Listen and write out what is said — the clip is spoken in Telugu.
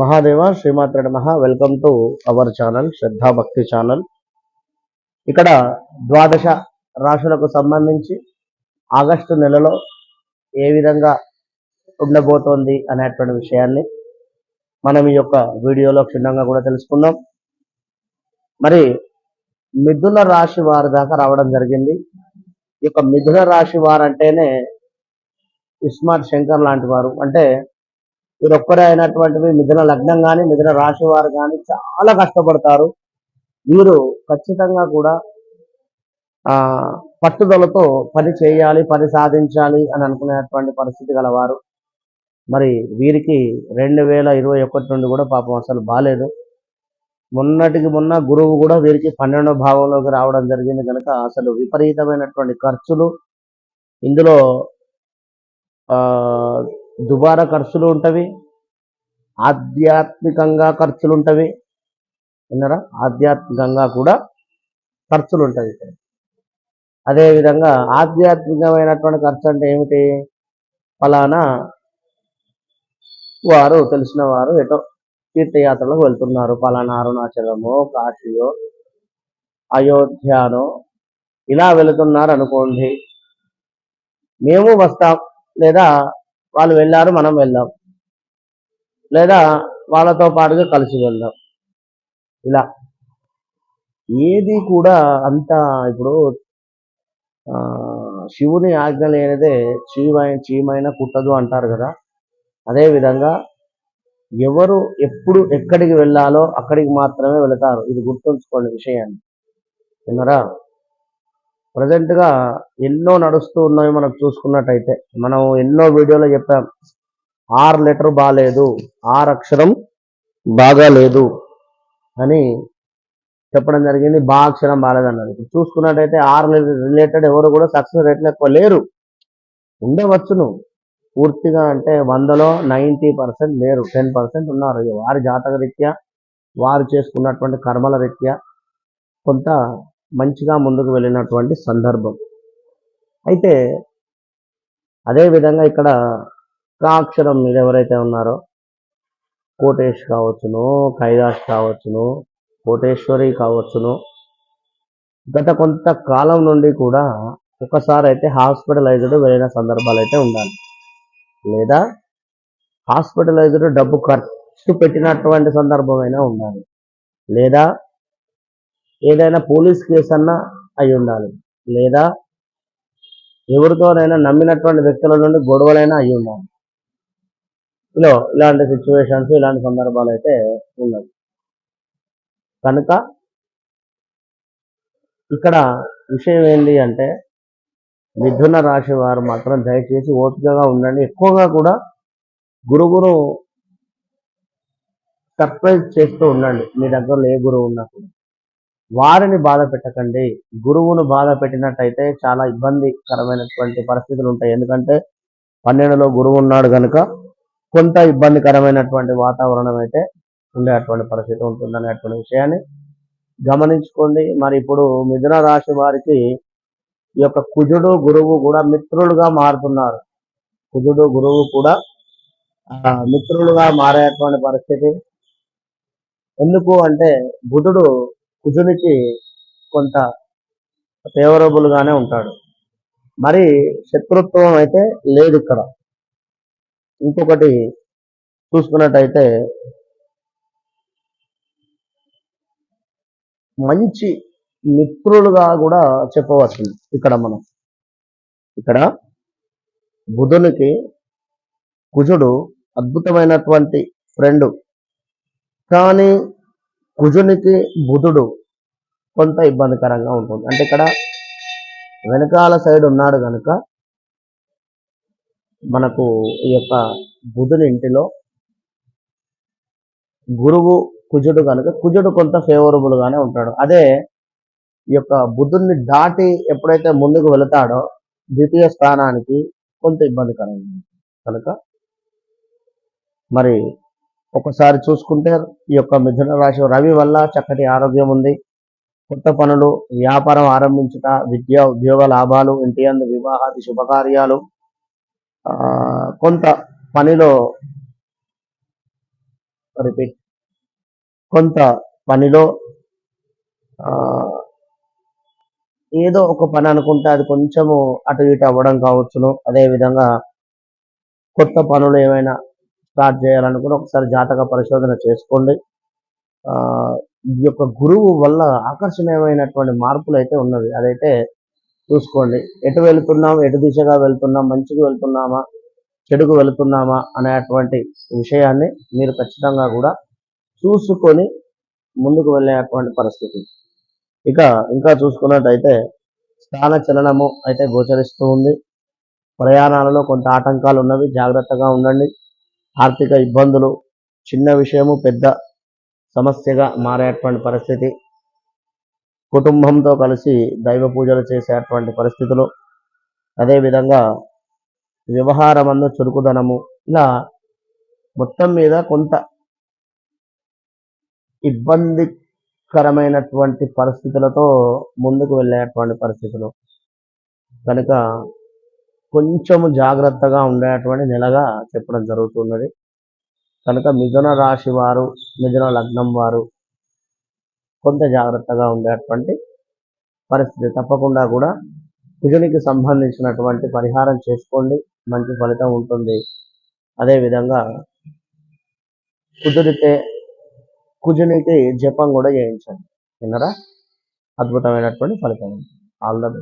మహాదేవ శ్రీమాత్ర నమః. వెల్కమ్ టు అవర్ ఛానల్ శ్రద్ధా భక్తి ఛానల్. ఇక్కడ ద్వాదశ రాశులకు సంబంధించి ఆగస్టు నెలలో ఏ విధంగా ఉండబోతోంది అనేటువంటి విషయాన్ని మనం ఈ యొక్క వీడియోలో క్షుణ్ణంగా కూడా తెలుసుకుందాం. మరి మిథున రాశి వారి దాకా రావడం జరిగింది. ఈ యొక్క మిథున రాశి వారు అంటేనే ఇస్మార్ట్ శంకర్ లాంటి వారు. అంటే వీరొక్కరే అయినటువంటివి మిథున లగ్నం కానీ మిథున రాశి వారు కానీ చాలా కష్టపడతారు. వీరు ఖచ్చితంగా కూడా ఆ పట్టుదలతో పని చేయాలి, పని సాధించాలి అని అనుకునేటువంటి పరిస్థితి గలవారు. మరి వీరికి 2021 నుండి కూడా పాపం అసలు బాలేదు. మొన్నటికి మొన్న గురువు కూడా వీరికి 12వ భావంలోకి రావడం జరిగింది కనుక అసలు విపరీతమైనటువంటి ఖర్చులు, ఇందులో ఆ దుబారా ఖర్చులు ఉంటవి, ఆధ్యాత్మికంగా ఖర్చులు ఉంటవి. విన్నారా? ఆధ్యాత్మికంగా కూడా ఖర్చులు ఉంటాయి. అదేవిధంగా ఆధ్యాత్మికమైనటువంటి ఖర్చు అంటే ఏమిటి? ఫలానా వారు తెలిసిన వారు ఎటో తీర్థయాత్రలకు వెళ్తున్నారు, ఫలానా అరుణాచలమో కాశీయో అయోధ్యానో ఇలా వెళుతున్నారు అనుకోండి, మేము వస్తాం, లేదా వాళ్ళు వెళ్ళారు మనం వెళ్దాం, లేదా వాళ్ళతో పాటుగా కలిసి వెళ్దాం. ఇలా ఏది కూడా అంత ఇప్పుడు శివుని ఆజ్ఞ లేనిదే చీమైన కుట్టదు అంటారు కదా. అదేవిధంగా ఎవరు ఎప్పుడు ఎక్కడికి వెళ్ళాలో అక్కడికి మాత్రమే వెళతారు. ఇది గుర్తుంచుకోండి విషయాన్ని. విన్నారా? ప్రజెంట్గా ఎన్నో నడుస్తూ ఉన్నవి మనకు చూసుకున్నట్టయితే మనం ఎన్నో వీడియోలో చెప్పాం. 6 లెటర్ బాగాలేదు, 6 అక్షరం బాగా లేదు అని చెప్పడం జరిగింది. అక్షరం బాగాలేదన్నది. ఇప్పుడు చూసుకున్నట్టయితే 6 రిలేటెడ్ ఎవరు కూడా సక్సెస్ రేట్లు ఎక్కువ లేరు. ఉండవచ్చును, పూర్తిగా అంటే 100లో 90% లేరు, 10% ఉన్నారు. వారి జాతక రీత్యా, వారు చేసుకున్నటువంటి కర్మల రీత్యా కొంత మంచిగా ముందుకు వెళ్ళినటువంటి సందర్భం. అయితే అదేవిధంగా ఇక్కడ కాక్షరం మీద ఎవరైతే ఉన్నారో కోటేష్ కావచ్చును, కైలాష్ కావచ్చును, కోటేశ్వరి కావచ్చును, గత కొంతకాలం నుండి కూడా ఒకసారి అయితే హాస్పిటలైజ్డ్ వెళ్ళిన సందర్భాలు అయితే ఉండాలి, లేదా హాస్పిటలైజ్డ్ డబ్బు ఖర్చు పెట్టినటువంటి సందర్భమైనా ఉండాలి, లేదా ఏదైనా పోలీస్ కేసు అన్నా అయి ఉండాలి, లేదా ఎవరితోనైనా నమ్మినటువంటి వ్యక్తుల నుండి గొడవలైనా అయి ఉండాలి. ఇలాంటి సిచ్యువేషన్స్, ఇలాంటి సందర్భాలు అయితే ఉన్నాయి. కనుక ఇక్కడ విషయం ఏంటి అంటే మిథున రాశి వారు మాత్రం దయచేసి ఓపికగా ఉండండి. ఎక్కువగా కూడా గురువును సర్ప్రైజ్ చేస్తూ ఉండండి. మీ దగ్గరలో ఏ గురువు ఉన్నప్పుడు వారిని బాధ పెట్టకండి. గురువును బాధ పెట్టినట్టయితే చాలా ఇబ్బందికరమైనటువంటి పరిస్థితులు ఉంటాయి. ఎందుకంటే 12లో గురువు ఉన్నాడు కనుక కొంత ఇబ్బందికరమైనటువంటి వాతావరణం అయితే ఉండేటువంటి పరిస్థితి ఉంటుందనేటువంటి విషయాన్ని గమనించుకోండి. మరి ఇప్పుడు మిథున రాశి వారికి ఈ యొక్క కుజుడు గురువు కూడా మిత్రులుగా మారుతున్నారు. కుజుడు గురువు కూడా మిత్రులుగా మారేటువంటి పరిస్థితి. ఎందుకు అంటే బుధుడు కుజునికి కొంత ఫేవరబుల్ గానే ఉంటాడు, మరి శత్రుత్వం అయితే లేదు ఇక్కడ. ఇంకొకటి చూసుకున్నట్టయితే మంచి మిత్రులుగా కూడా చెప్పవచ్చు. ఇక్కడ బుధునికి కుజుడు అద్భుతమైనటువంటి ఫ్రెండ్, కానీ కుజునికి బుధుడు కొంత ఇబ్బందికరంగా ఉంటుంది. అంటే ఇక్కడ వెనకాల సైడ్ ఉన్నాడు కనుక మనకు ఈ యొక్క బుధుని ఇంటిలో గురువు కుజుడు కనుక కుజుడు కొంత ఫేవరబుల్ గానే ఉంటాడు. అదే ఈ యొక్క బుధుడిని దాటి ఎప్పుడైతే ముందుకు వెళతాడో ద్వితీయ స్థానానికి కొంత ఇబ్బందికరంగా ఉంటుంది. కనుక మరి ఒకసారి చూసుకుంటే ఈ యొక్క మిథున రాశి రవి వల్ల చక్కటి ఆరోగ్యం ఉంది, కొత్త పనులు, వ్యాపారం ఆరంభించుట, విద్య ఉద్యోగ లాభాలు, ఇంటి అందు వివాహాది శుభకార్యాలు, కొంత పనిలో రిపీట్. కొంత పనిలో ఆ, ఏదో ఒక పని అనుకుంటే అది కొంచెము అటు ఇటు అవ్వడం కావచ్చును. అదే విధంగా కొత్త పనులు ఏమైనా స్టార్ట్ చేయాలనుకుని ఒకసారి జాతక పరిశోధన చేసుకోండి. ఆ, ఈ యొక్క గురువు వల్ల ఆకర్షణీయమైనటువంటి మార్పులు అయితే ఉన్నవి. అదైతే చూసుకోండి. ఎటు వెళుతున్నాం, ఎటు దిశగా వెళ్తున్నాం, మంచికి వెళ్తున్నామా, చెడుకు వెళుతున్నామా అనేటువంటి విషయాన్ని మీరు ఖచ్చితంగా కూడా చూసుకొని ముందుకు వెళ్ళేటువంటి పరిస్థితి. ఇక ఇంకా చూసుకున్నట్టయితే స్థాన చలనము అయితే గోచరిస్తూ ఉంది. ప్రయాణాలలో కొంత ఆటంకాలు ఉన్నవి, జాగ్రత్తగా ఉండండి. ఆర్థిక ఇబ్బందులు, చిన్న విషయము పెద్ద సమస్యగా మారేటువంటి పరిస్థితి. కుటుంబంతో కలిసి దైవ పూజలు చేసేటువంటి పరిస్థితులు, అదేవిధంగా వ్యవహారమందు చురుకుదనము, ఇలా మొత్తం మీద కొంత ఇబ్బందికరమైనటువంటి పరిస్థితులతో ముందుకు వెళ్ళేటువంటి పరిస్థితులు కనుక కొంచెము జాగ్రత్తగా ఉండేటువంటి నెలగా చెప్పడం జరుగుతున్నది. కనుక మిథున రాశి వారు, మిథున లగ్నం వారు కొంత జాగ్రత్తగా ఉండేటువంటి పరిస్థితి. తప్పకుండా కూడా కుజునికి సంబంధించినటువంటి పరిహారం చేసుకోండి, మంచి ఫలితం ఉంటుంది. అదేవిధంగా కుదిరితే కుజునికి జపం కూడా చేయించండి. విన్నరా? అద్భుతమైనటువంటి ఫలితం. All the best.